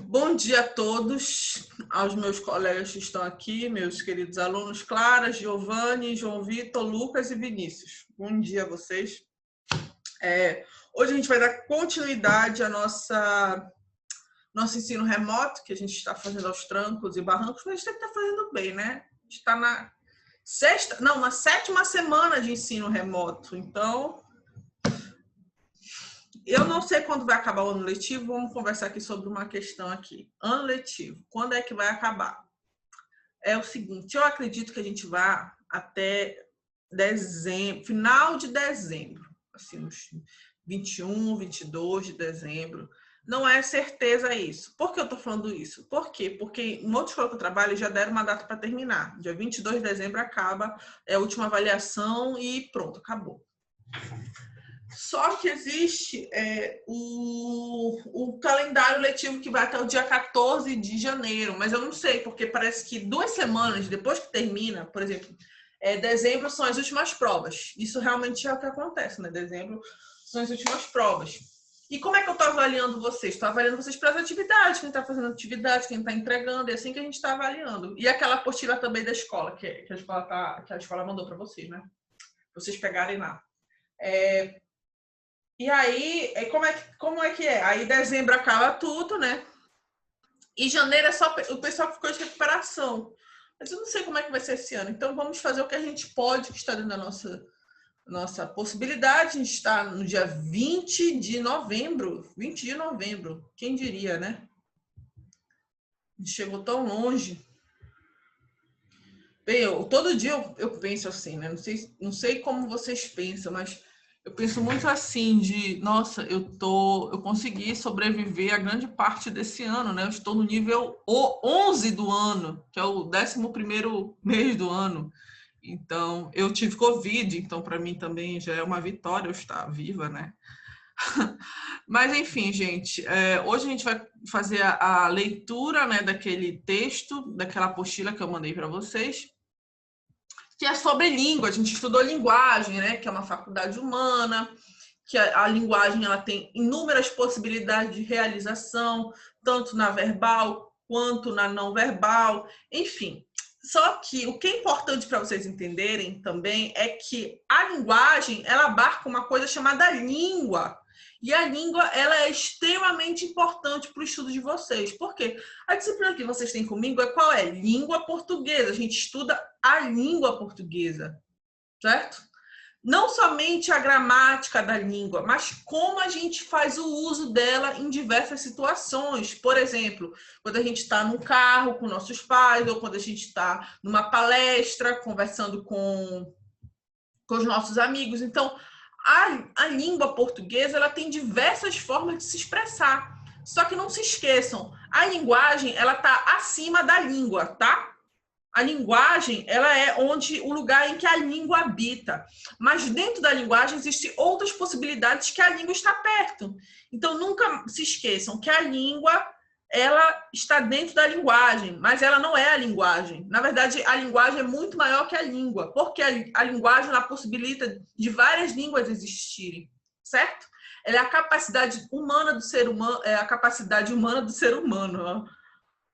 Bom dia a todos, aos meus colegas que estão aqui, meus queridos alunos, Clara, Giovanni, João Vitor, Lucas e Vinícius. Bom dia a vocês. Hoje a gente vai dar continuidade ao nosso ensino remoto, que a gente está fazendo aos trancos e barrancos, mas a gente está fazendo bem, né? A gente está na sétima semana de ensino remoto, então eu não sei quando vai acabar o ano letivo, vamos conversar aqui sobre uma questão aqui. Ano letivo, quando é que vai acabar? É o seguinte, eu acredito que a gente vá até dezembro, final de dezembro, assim, uns 21, 22 de dezembro. Não é certeza isso. Por que eu tô falando isso? Por quê? Porque em outra escola que eu trabalho já deram uma data para terminar. Dia 22 de dezembro acaba, é a última avaliação e pronto, acabou. Só que existe o calendário letivo que vai até o dia 14 de janeiro, mas eu não sei, porque parece que 2 semanas depois que termina, por exemplo, dezembro são as últimas provas. Isso realmente é o que acontece, né? Dezembro são as últimas provas. E como é que eu estou avaliando vocês? Estou avaliando vocês para as atividades, quem está fazendo atividade, quem está entregando, é assim que a gente está avaliando. E aquela apostila também da escola, que a escola mandou para vocês, né? Pra vocês pegarem lá. E aí, como é que é? Aí dezembro acaba tudo, né? E janeiro é só o pessoal que ficou de recuperação. Mas eu não sei como é que vai ser esse ano. Então vamos fazer o que a gente pode, que está dentro da nossa possibilidade. A gente está no dia 20 de novembro. 20 de novembro. Quem diria, né? A gente chegou tão longe. Bem, todo dia eu penso assim, né? Não sei como vocês pensam, mas eu penso muito assim de, nossa, eu consegui sobreviver a grande parte desse ano, né? Eu estou no nível 11 do ano, que é o 11º mês do ano. Então, eu tive Covid, então para mim também já é uma vitória eu estar viva, né? Mas enfim, gente, hoje a gente vai fazer a leitura, né, daquele texto, daquela apostila que eu mandei para vocês, que é sobre língua. A gente estudou linguagem, né? Que é uma faculdade humana, que a linguagem ela tem inúmeras possibilidades de realização, tanto na verbal quanto na não verbal, enfim. Só que o que é importante para vocês entenderem também é que a linguagem ela abarca uma coisa chamada língua. E a língua ela é extremamente importante para o estudo de vocês. Por quê? A disciplina que vocês têm comigo é qual é? Língua portuguesa. A gente estuda a língua portuguesa, certo? Não somente a gramática da língua, mas como a gente faz o uso dela em diversas situações. Por exemplo, quando a gente está no carro com nossos pais, ou quando a gente está numa palestra, conversando com os nossos amigos. Então, a língua portuguesa ela tem diversas formas de se expressar. Só que não se esqueçam, a linguagem ela está acima da língua, tá? A linguagem ela é o lugar em que a língua habita. Mas dentro da linguagem existem outras possibilidades que a língua está perto. Então, nunca se esqueçam que a língua ela está dentro da linguagem, mas ela não é a linguagem. Na verdade, a linguagem é muito maior que a língua, porque a linguagem ela possibilita de várias línguas existirem, certo? Ela é a capacidade humana do ser humano, é a capacidade humana do ser humano, ó.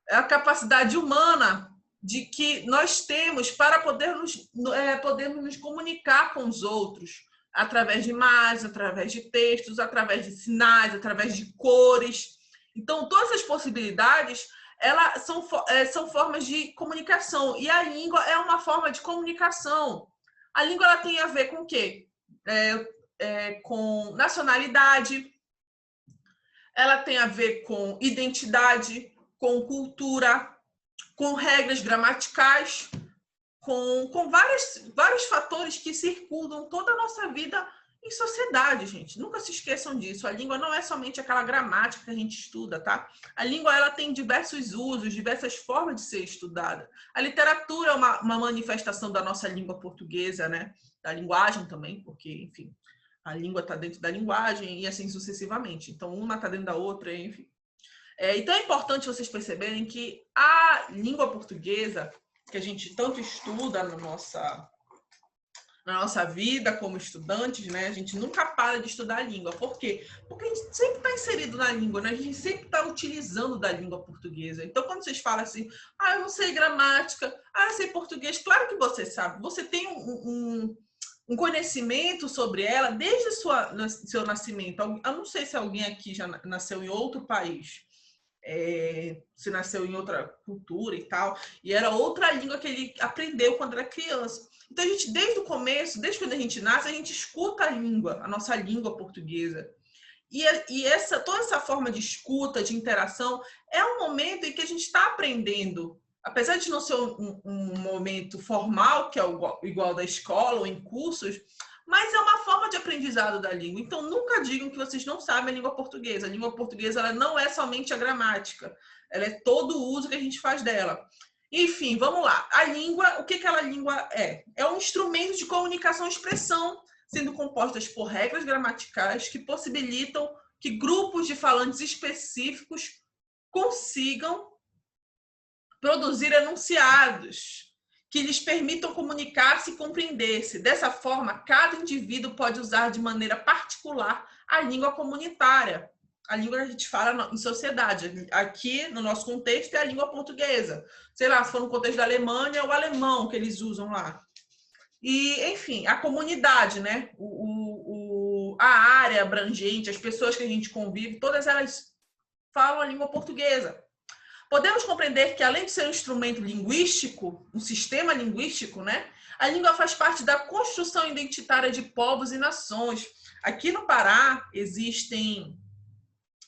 É a capacidade humana de que nós temos para podermos nos comunicar com os outros através de imagens, através de textos, através de sinais, através de cores. Então, todas as possibilidades elas são formas de comunicação. E a língua é uma forma de comunicação. A língua ela tem a ver com o quê? Com nacionalidade, ela tem a ver com identidade, com cultura, com regras gramaticais, com vários fatores que circundam toda a nossa vida em sociedade, gente. Nunca se esqueçam disso. A língua não é somente aquela gramática que a gente estuda, tá? A língua ela tem diversos usos, diversas formas de ser estudada. A literatura é uma manifestação da nossa língua portuguesa, né? Da linguagem também, porque, enfim, a língua está dentro da linguagem e assim sucessivamente. Então, uma está dentro da outra, enfim. Então, é importante vocês perceberem que a língua portuguesa, que a gente tanto estuda na nossa vida como estudantes, né? A gente nunca para de estudar a língua. Por quê? Porque a gente sempre está inserido na língua, né? A gente sempre está utilizando da língua portuguesa. Então, quando vocês falam assim, eu não sei gramática, eu sei português, claro que você sabe. Você tem um conhecimento sobre ela desde seu nascimento. Eu não sei se alguém aqui já nasceu em outro país. Se nasceu em outra cultura e tal, e era outra língua que ele aprendeu quando era criança. Então, a gente, desde o começo, desde quando a gente nasce, a gente escuta a nossa língua portuguesa. E toda essa forma de escuta, de interação, é um momento em que a gente está aprendendo. Apesar de não ser um momento formal, que é igual da escola ou em cursos, mas é uma forma de aprendizado da língua. Então, nunca digam que vocês não sabem a língua portuguesa. A língua portuguesa ela não é somente a gramática, ela é todo o uso que a gente faz dela. Enfim, vamos lá. A língua, o que aquela língua é? É um instrumento de comunicação e expressão, sendo compostas por regras gramaticais que possibilitam que grupos de falantes específicos consigam produzir enunciados que lhes permitam comunicar-se e compreender-se. Dessa forma, cada indivíduo pode usar de maneira particular a língua comunitária. A língua que a gente fala em sociedade. Aqui, no nosso contexto, é a língua portuguesa. Sei lá, se for no contexto da Alemanha, é o alemão que eles usam lá. E, enfim, a comunidade, né? A área abrangente, as pessoas que a gente convive, todas elas falam a língua portuguesa. Podemos compreender que, além de ser um instrumento linguístico, um sistema linguístico, né? A língua faz parte da construção identitária de povos e nações. Aqui no Pará, existem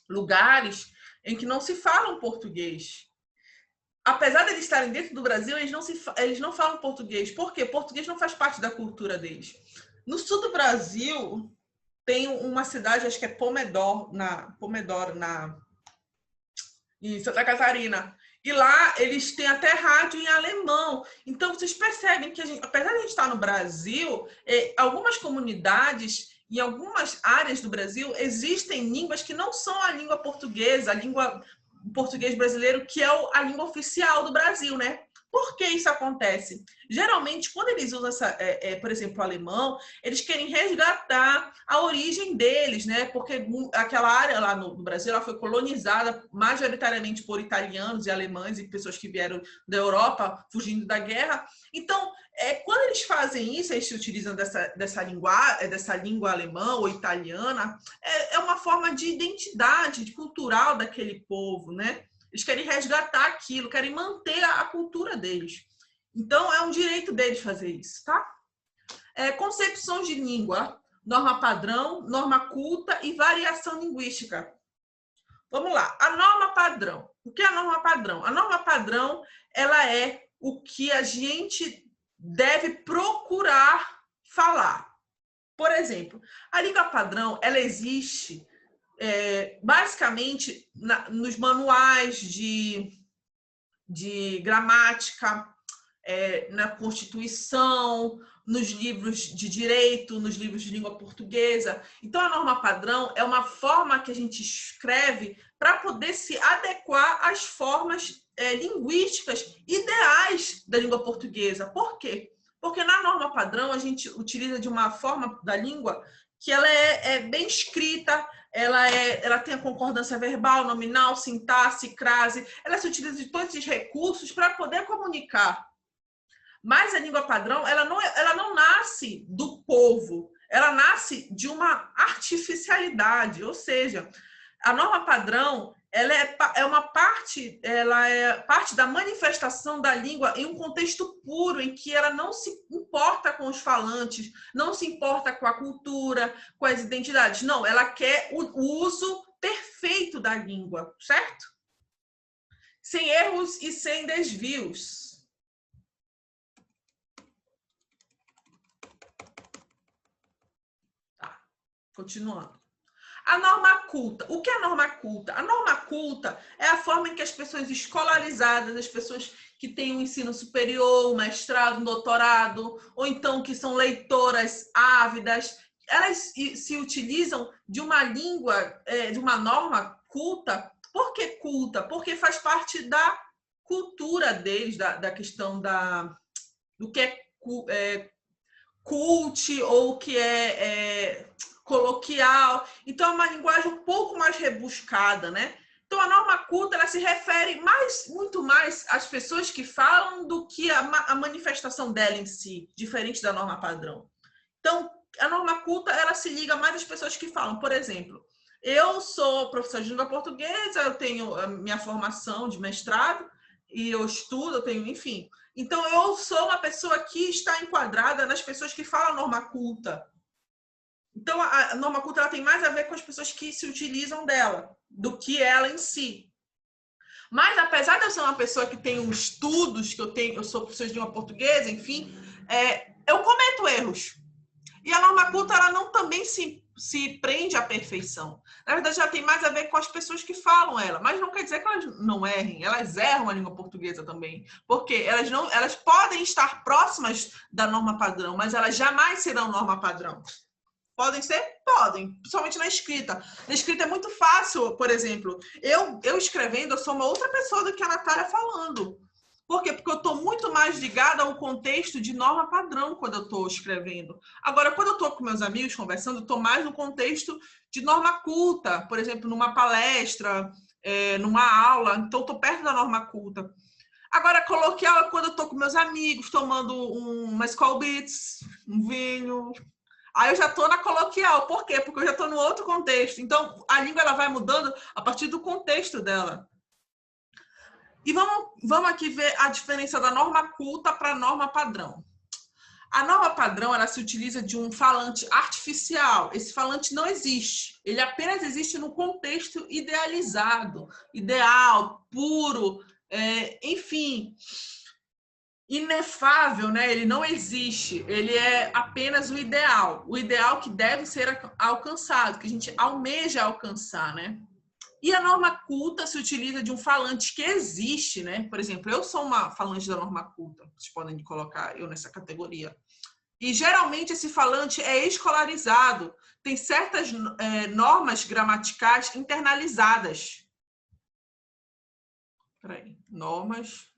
lugares em que não se falam português. Apesar de eles estarem dentro do Brasil, eles não falam português. Por quê? Português não faz parte da cultura deles. No sul do Brasil, tem uma cidade, acho que é Pomodoro, em Santa Catarina. E lá eles têm até rádio em alemão. Então, vocês percebem que, apesar de a gente estar no Brasil, algumas comunidades, em algumas áreas do Brasil, existem línguas que não são a língua portuguesa, a língua português brasileiro, que é a língua oficial do Brasil, né? Por que isso acontece? Geralmente, quando eles usam por exemplo, o alemão, eles querem resgatar a origem deles, né? Porque aquela área lá no Brasil ela foi colonizada majoritariamente por italianos e alemães e pessoas que vieram da Europa fugindo da guerra. Então, quando eles fazem isso, eles se utilizam dessa língua alemã ou italiana, é uma forma de identidade cultural daquele povo, né? Eles querem resgatar aquilo, querem manter a cultura deles. Então, é um direito deles fazer isso, tá? Concepções de língua, norma padrão, norma culta e variação linguística. Vamos lá. A norma padrão. O que é a norma padrão? A norma padrão, ela é o que a gente deve procurar falar. Por exemplo, a língua padrão, ela existe basicamente nos manuais de gramática, na Constituição, nos livros de direito, nos livros de língua portuguesa. Então, a norma padrão é uma forma que a gente escreve para poder se adequar às formas linguísticas ideais da língua portuguesa. Por quê? Porque na norma padrão a gente utiliza de uma forma da língua que ela é bem escrita, ela tem a concordância verbal, nominal, sintaxe, crase, ela se utiliza de todos esses recursos para poder comunicar. Mas a língua padrão, ela não nasce do povo, ela nasce de uma artificialidade, ou seja, a norma padrão, ela é parte da manifestação da língua em um contexto puro, em que ela não se importa com os falantes, não se importa com a cultura, com as identidades. Não, ela quer o uso perfeito da língua, certo? Sem erros e sem desvios. Tá, continuando. A norma culta. O que é a norma culta? A norma culta é a forma em que as pessoas escolarizadas, as pessoas que têm um ensino superior, um mestrado, um doutorado, ou então que são leitoras ávidas, elas se utilizam de uma língua, de uma norma culta. Por que culta? Porque faz parte da cultura deles, da questão do que é cult ou que é coloquial. Então, é uma linguagem um pouco mais rebuscada, né? Então, a norma culta ela se refere muito mais às pessoas que falam do que a manifestação dela em si, diferente da norma padrão. Então, a norma culta ela se liga mais às pessoas que falam. Por exemplo, eu sou professora de língua portuguesa, eu tenho a minha formação de mestrado e eu estudo, eu tenho, enfim. Então, eu sou uma pessoa que está enquadrada nas pessoas que falam norma culta. Então, a norma culta ela tem mais a ver com as pessoas que se utilizam dela, do que ela em si. Mas, apesar de eu ser uma pessoa que tem estudos, eu sou professora de língua portuguesa, enfim, eu cometo erros. E a norma culta ela não também se prende à perfeição. Na verdade, ela tem mais a ver com as pessoas que falam ela. Mas não quer dizer que elas não errem. Elas erram a língua portuguesa também. Porque elas podem estar próximas da norma padrão, mas elas jamais serão norma padrão. Podem ser? Podem, principalmente na escrita. Na escrita é muito fácil, por exemplo, eu escrevendo, eu sou uma outra pessoa do que a Natália falando. Por quê? Porque eu estou muito mais ligada ao contexto de norma padrão quando eu estou escrevendo. Agora, quando eu estou com meus amigos conversando, eu estou mais no contexto de norma culta, por exemplo, numa palestra, numa aula, então estou perto da norma culta. Agora, coloquial é quando eu estou com meus amigos, tomando uma Skol Beats, um vinho. Aí eu já estou na coloquial. Por quê? Porque eu já estou no outro contexto. Então, a língua ela vai mudando a partir do contexto dela. E vamos aqui ver a diferença da norma culta para a norma padrão. A norma padrão ela se utiliza de um falante artificial. Esse falante não existe. Ele apenas existe no contexto idealizado, ideal, puro, enfim, inefável, né? Ele não existe. Ele é apenas o ideal que deve ser alcançado, que a gente almeja alcançar, né? E a norma culta se utiliza de um falante que existe, né? Por exemplo, eu sou uma falante da norma culta, vocês podem colocar eu nessa categoria. E geralmente esse falante é escolarizado, tem certas normas gramaticais internalizadas. Peraí, normas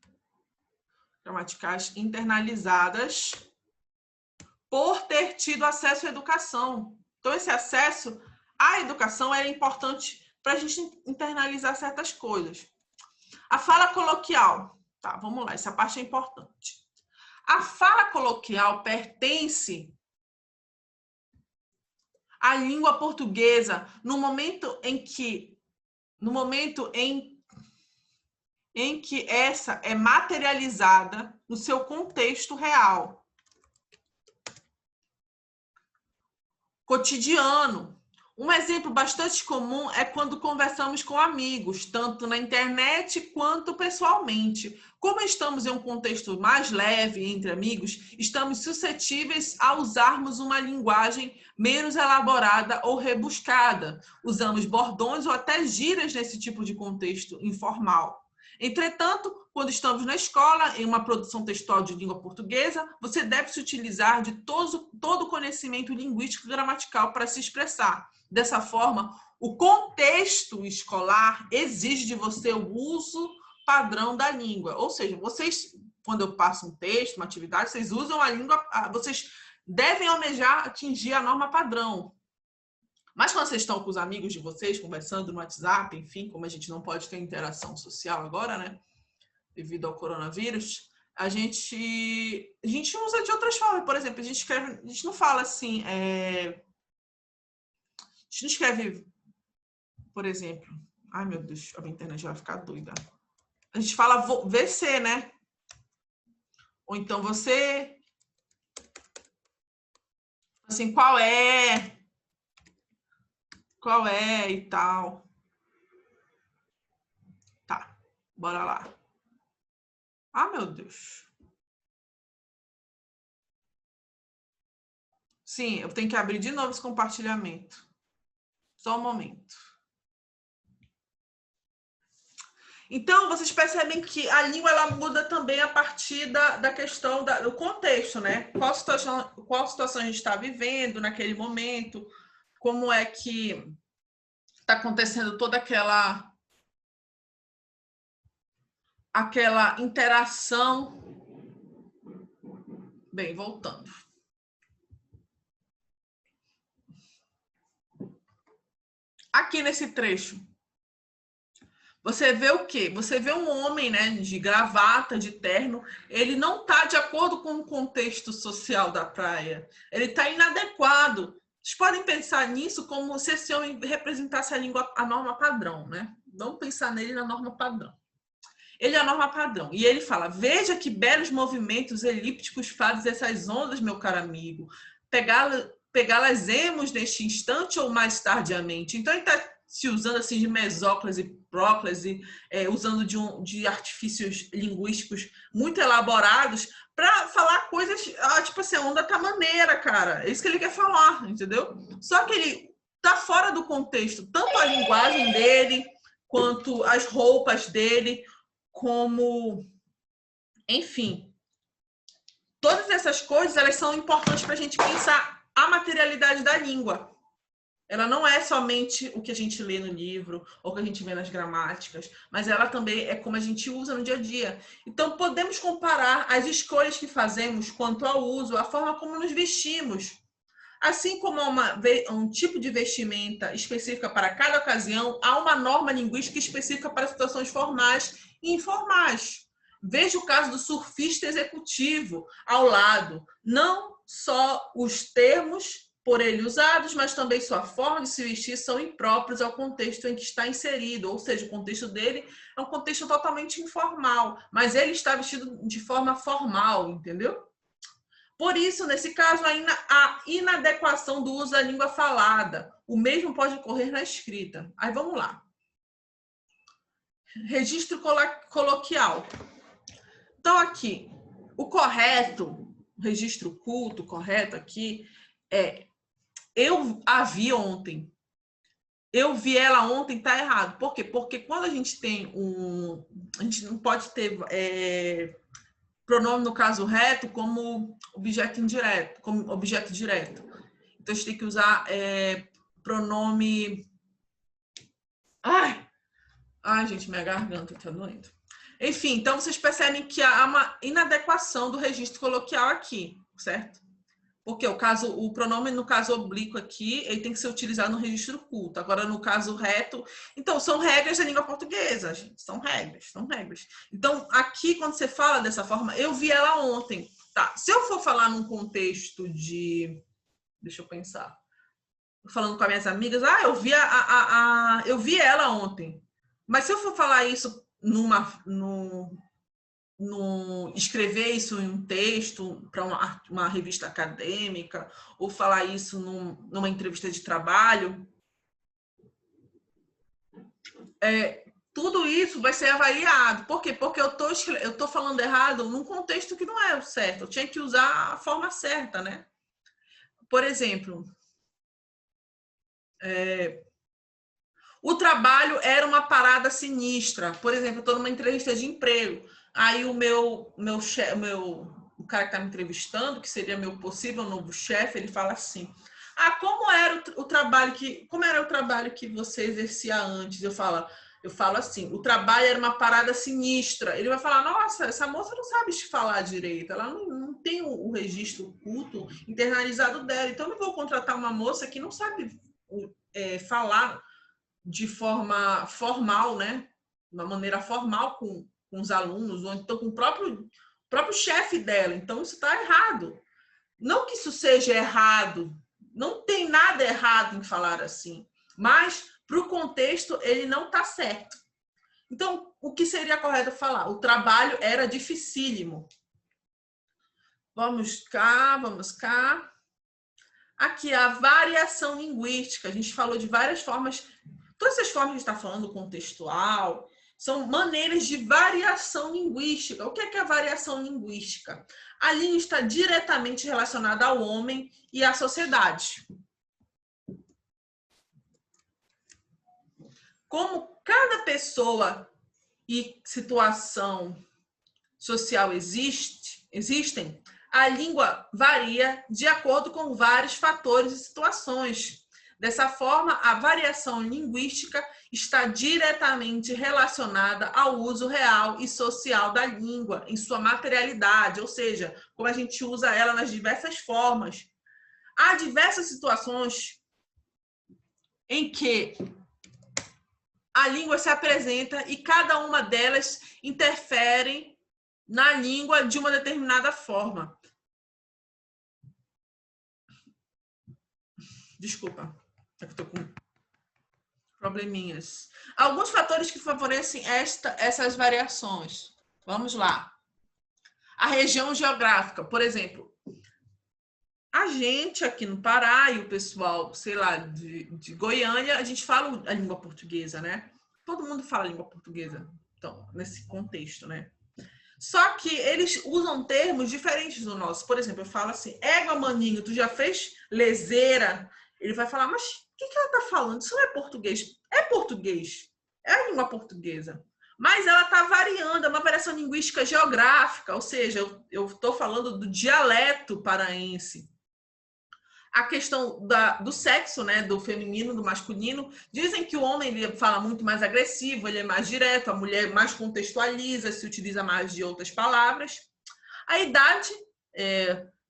gramaticais internalizadas por ter tido acesso à educação. Então, esse acesso à educação é importante para a gente internalizar certas coisas. A fala coloquial. Tá, vamos lá, essa parte é importante. A fala coloquial pertence à língua portuguesa no momento em que essa é materializada no seu contexto real, cotidiano. Um exemplo bastante comum é quando conversamos com amigos, tanto na internet quanto pessoalmente. Como estamos em um contexto mais leve entre amigos, estamos suscetíveis a usarmos uma linguagem menos elaborada ou rebuscada. Usamos bordões ou até gírias nesse tipo de contexto informal. Entretanto, quando estamos na escola, em uma produção textual de língua portuguesa, você deve se utilizar de todo o conhecimento linguístico e gramatical para se expressar. Dessa forma, o contexto escolar exige de você o uso padrão da língua. Ou seja, vocês, quando eu passo um texto, uma atividade, vocês usam a língua, vocês devem almejar atingir a norma padrão. Mas quando vocês estão com os amigos de vocês, conversando no WhatsApp, enfim, como a gente não pode ter interação social agora, né? Devido ao coronavírus, a gente usa de outras formas. Por exemplo, a gente não fala assim, a gente não escreve, por exemplo, ai meu Deus, a minha internet vai ficar doida. A gente fala VC, né? Ou então você, assim, qual é e tal. Tá, bora lá. Ah, meu Deus. Sim, eu tenho que abrir de novo esse compartilhamento. Só um momento. Então, vocês percebem que a língua ela muda também a partir da questão do contexto, né? Qual situação a gente está vivendo naquele momento, como é que está acontecendo toda aquela interação. Bem, voltando. aqui nesse trecho, você vê o quê? Você vê um homem, né, de gravata, de terno, ele não está de acordo com o contexto social da praia. Ele está inadequado. Vocês podem pensar nisso como se esse homem representasse a norma padrão, né? Vamos pensar nele na norma padrão. Ele é a norma padrão. E ele fala, veja que belos movimentos elípticos fazem essas ondas, meu caro amigo. Pegá-las-emos neste instante ou mais tardiamente. Então, ele está se usando assim de mesóclise, próclise, usando de artifícios linguísticos muito elaborados para falar coisas, tipo assim, a onda tá maneira, cara. É isso que ele quer falar, entendeu? Só que ele tá fora do contexto, tanto a linguagem dele, quanto as roupas dele, como, enfim, todas essas coisas, elas são importantes para a gente pensar a materialidade da língua. Ela não é somente o que a gente lê no livro, ou o que a gente vê nas gramáticas, mas ela também é como a gente usa no dia a dia. Então, podemos comparar as escolhas que fazemos quanto ao uso, a forma como nos vestimos. Assim como há um tipo de vestimenta específica para cada ocasião, há uma norma linguística específica para situações formais e informais. Veja o caso do surfista executivo ao lado. Não só os termos por ele usados, mas também sua forma de se vestir são impróprios ao contexto em que está inserido, ou seja, o contexto dele é um contexto totalmente informal, mas ele está vestido de forma formal, entendeu? Por isso, nesse caso, a inadequação do uso da língua falada. O mesmo pode ocorrer na escrita. Aí vamos lá. Registro coloquial. Então, aqui, o correto, o registro culto, correto aqui, é eu a vi ontem. Eu vi ela ontem, tá errado. Por quê? Porque quando a gente tem a gente não pode ter pronome no caso reto como objeto indireto, como objeto direto. Então, a gente tem que usar pronome... Ai, gente, minha garganta tá doendo. Enfim, então vocês percebem que há uma inadequação do registro coloquial aqui, certo? Porque o pronome, no caso oblíquo aqui, ele tem que ser utilizado no registro culto. Agora, no caso reto... Então, são regras da língua portuguesa, gente. São regras, são regras. Então, aqui, quando você fala dessa forma, eu vi ela ontem. Tá, se eu for falar num contexto de... Deixa eu pensar. Falando com as minhas amigas, eu vi ela ontem. Mas se eu for falar isso escrever isso em um texto para uma revista acadêmica, ou falar isso numa entrevista de trabalho, tudo isso vai ser avaliado. Por quê? Porque eu tô falando errado num contexto que não é o certo. Eu tinha que usar a forma certa, né? Por exemplo, o trabalho era uma parada sinistra. Por exemplo, eu estou numa entrevista de emprego. Aí o cara que está me entrevistando, que seria meu possível novo chefe, ele fala assim: como era o trabalho que você exercia antes? Eu falo assim: o trabalho era uma parada sinistra. Ele vai falar: nossa, essa moça não sabe falar direito, ela não tem o registro culto internalizado dela. Então, eu não vou contratar uma moça que não sabe falar de forma formal, né? De uma maneira formal com os alunos, ou então com o próprio chefe dela. Então, isso está errado. Não que isso seja errado, não tem nada errado em falar assim, mas para o contexto ele não está certo. Então, o que seria correto falar? O trabalho era dificílimo. Vamos cá. Aqui, a variação linguística. A gente falou de várias formas. Todas essas formas que a gente está falando, contextual, são maneiras de variação linguística. O que é a variação linguística? A língua está diretamente relacionada ao homem e à sociedade. Como cada pessoa e situação social existem, a língua varia de acordo com vários fatores e situações. Dessa forma, a variação linguística está diretamente relacionada ao uso real e social da língua, em sua materialidade, ou seja, como a gente usa ela nas diversas formas. Há diversas situações em que a língua se apresenta e cada uma delas interfere na língua de uma determinada forma. Desculpa, é que eu tô com probleminhas. Alguns fatores que favorecem essas variações. Vamos lá. A região geográfica, por exemplo, a gente aqui no Pará e o pessoal, sei lá, de Goiânia, a gente fala a língua portuguesa, né? Todo mundo fala a língua portuguesa, então, nesse contexto, né? Só que eles usam termos diferentes do nosso. Por exemplo, eu falo assim, égua, maninho, tu já fez leseira? Ele vai falar, mas o que ela tá falando? Isso não é português. É português. É a língua portuguesa. Mas ela está variando, é uma variação linguística geográfica, ou seja, eu estou falando do dialeto paraense. A questão do sexo, né, do feminino, do masculino, dizem que o homem ele fala muito mais agressivo, ele é mais direto, a mulher mais contextualiza, se utiliza mais de outras palavras. A idade,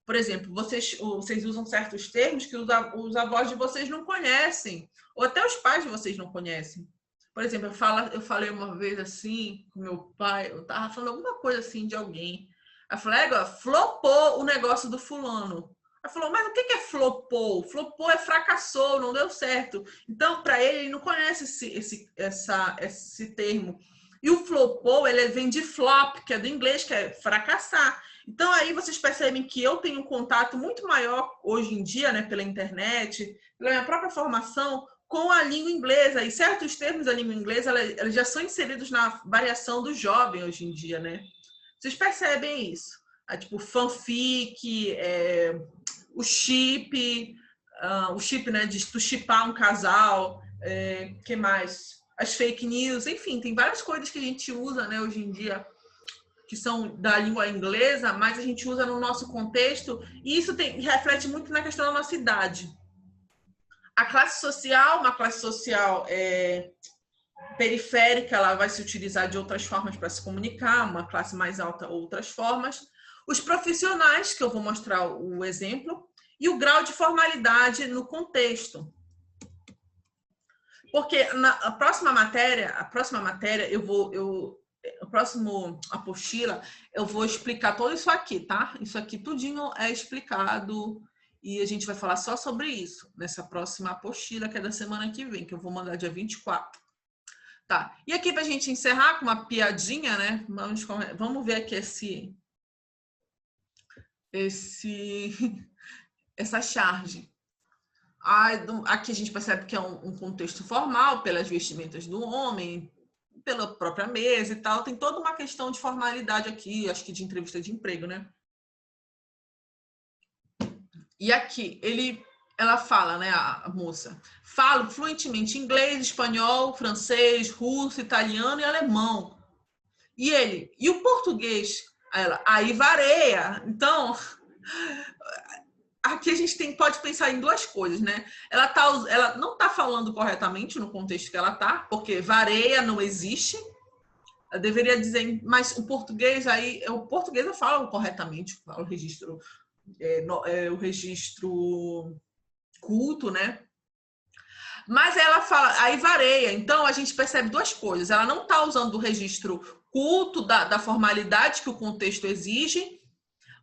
por exemplo, vocês usam certos termos que os avós de vocês não conhecem, ou até os pais de vocês não conhecem. Por exemplo, eu falei uma vez assim com meu pai, eu estava falando alguma coisa assim de alguém. Eu falei, flopou o negócio do fulano. Ela falou, mas o que é flopou? Flopou é fracassou, não deu certo. Então, para ele não conhece esse termo. E o flopou, ele vem de flop, que é do inglês, que é fracassar. Então, aí vocês percebem que eu tenho um contato muito maior hoje em dia, né, pela internet, pela minha própria formação, com a língua inglesa. E certos termos da língua inglesa, eles já são inseridos na variação do jovem hoje em dia, né? Vocês percebem isso? Tipo, fanfic, o chip, né, de tu chipar um casal, que mais? As fake news, enfim, tem várias coisas que a gente usa, né, hoje em dia, que são da língua inglesa, mas a gente usa no nosso contexto, e isso reflete muito na questão da nossa idade. A classe social, uma classe social periférica, ela vai se utilizar de outras formas para se comunicar, uma classe mais alta, outras formas. Os profissionais, que eu vou mostrar o exemplo, e o grau de formalidade no contexto. Porque a próxima matéria, a próximo apostila, eu vou explicar tudo isso aqui, tá? Isso aqui tudinho é explicado e a gente vai falar só sobre isso nessa próxima apostila, que é da semana que vem, que eu vou mandar dia 24. Tá. E aqui pra gente encerrar com uma piadinha, né? Vamos ver aqui essa charge. Aqui a gente percebe que é um contexto formal, pelas vestimentas do homem, pela própria mesa e tal. Tem toda uma questão de formalidade aqui, acho que de entrevista de emprego, né? E aqui, ela fala, né, a moça, falo fluentemente inglês, espanhol, francês, russo, italiano e alemão. E o português? Aí varia. Então, aqui a gente pode pensar em duas coisas, né? Ela não está falando corretamente no contexto que ela está, porque varia não existe. Eu deveria dizer, mas o português eu falo corretamente, o registro, o registro culto, né? Mas ela fala, aí varia. Então a gente percebe duas coisas. Ela não está usando o registro culto da formalidade que o contexto exige,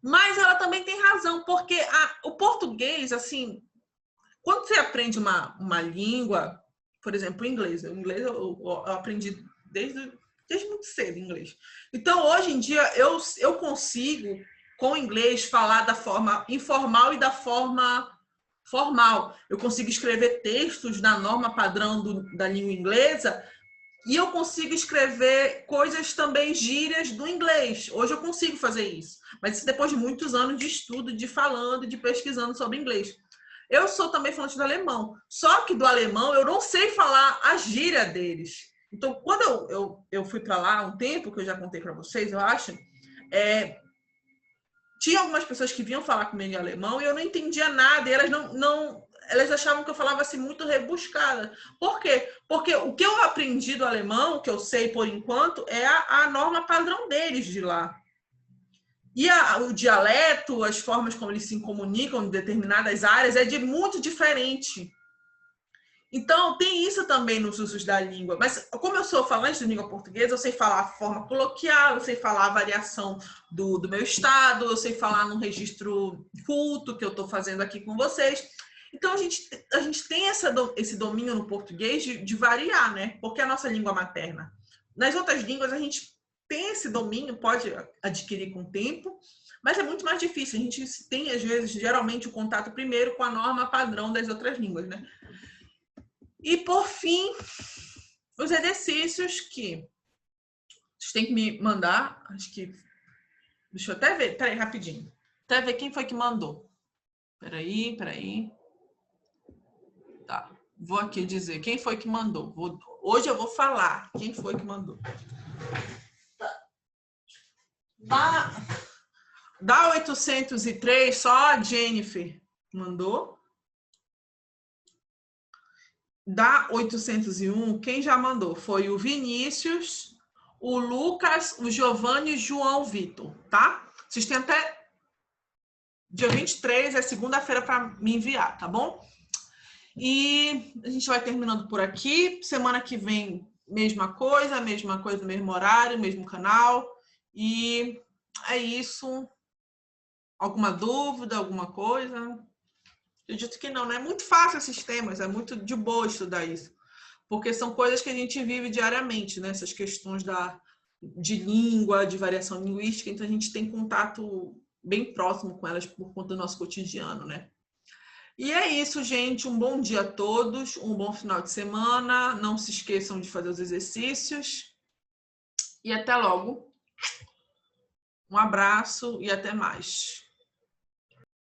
mas ela também tem razão, porque o português, assim, quando você aprende uma língua, por exemplo, o inglês eu aprendi desde muito cedo inglês. Então, hoje em dia, eu consigo, com o inglês, falar da forma informal e da forma formal. Eu consigo escrever textos na norma padrão da língua inglesa e eu consigo escrever coisas também gírias do inglês. Hoje eu consigo fazer isso. Mas isso depois de muitos anos de estudo, de falando, de pesquisando sobre inglês. Eu sou também falante do alemão. Só que do alemão eu não sei falar a gíria deles. Então, quando eu fui para lá um tempo, que eu já contei para vocês, eu acho, tinha algumas pessoas que vinham falar comigo em alemão e eu não entendia nada. E elas elas achavam que eu falava assim muito rebuscada. Por quê? Porque o que eu aprendi do alemão, que eu sei por enquanto, é a norma padrão deles de lá. E o dialeto, as formas como eles se comunicam em determinadas áreas, é muito diferente. Então, tem isso também nos usos da língua. Mas, como eu sou falante de língua portuguesa, eu sei falar a forma coloquial, eu sei falar a variação do meu estado, eu sei falar no registro culto que eu estou fazendo aqui com vocês. Então, a gente tem esse domínio no português de variar, né? Porque é a nossa língua materna. Nas outras línguas, a gente tem esse domínio, pode adquirir com o tempo, mas é muito mais difícil. A gente tem, às vezes, geralmente, o contato primeiro com a norma padrão das outras línguas, né? E, por fim, os exercícios que vocês têm que me mandar. Acho que... Deixa eu até ver. Peraí, rapidinho. Até ver quem foi que mandou. Peraí. Tá. Vou aqui dizer quem foi que mandou. Hoje eu vou falar quem foi que mandou. Tá. Da 803, só a Jennifer mandou. Da 801, quem já mandou? Foi o Vinícius, o Lucas, o Giovanni e o João Vitor, tá? Vocês têm até dia 23, é segunda-feira, para me enviar, tá bom? E a gente vai terminando por aqui. Semana que vem, mesmo horário, mesmo canal. E é isso. Alguma dúvida, alguma coisa? Acredito que não, né? É muito fácil esses temas, é muito de boa estudar isso. Porque são coisas que a gente vive diariamente, né? Essas questões de língua, de variação linguística, então a gente tem contato bem próximo com elas por conta do nosso cotidiano, né? E é isso, gente. Um bom dia a todos, um bom final de semana. Não se esqueçam de fazer os exercícios. E até logo. Um abraço e até mais.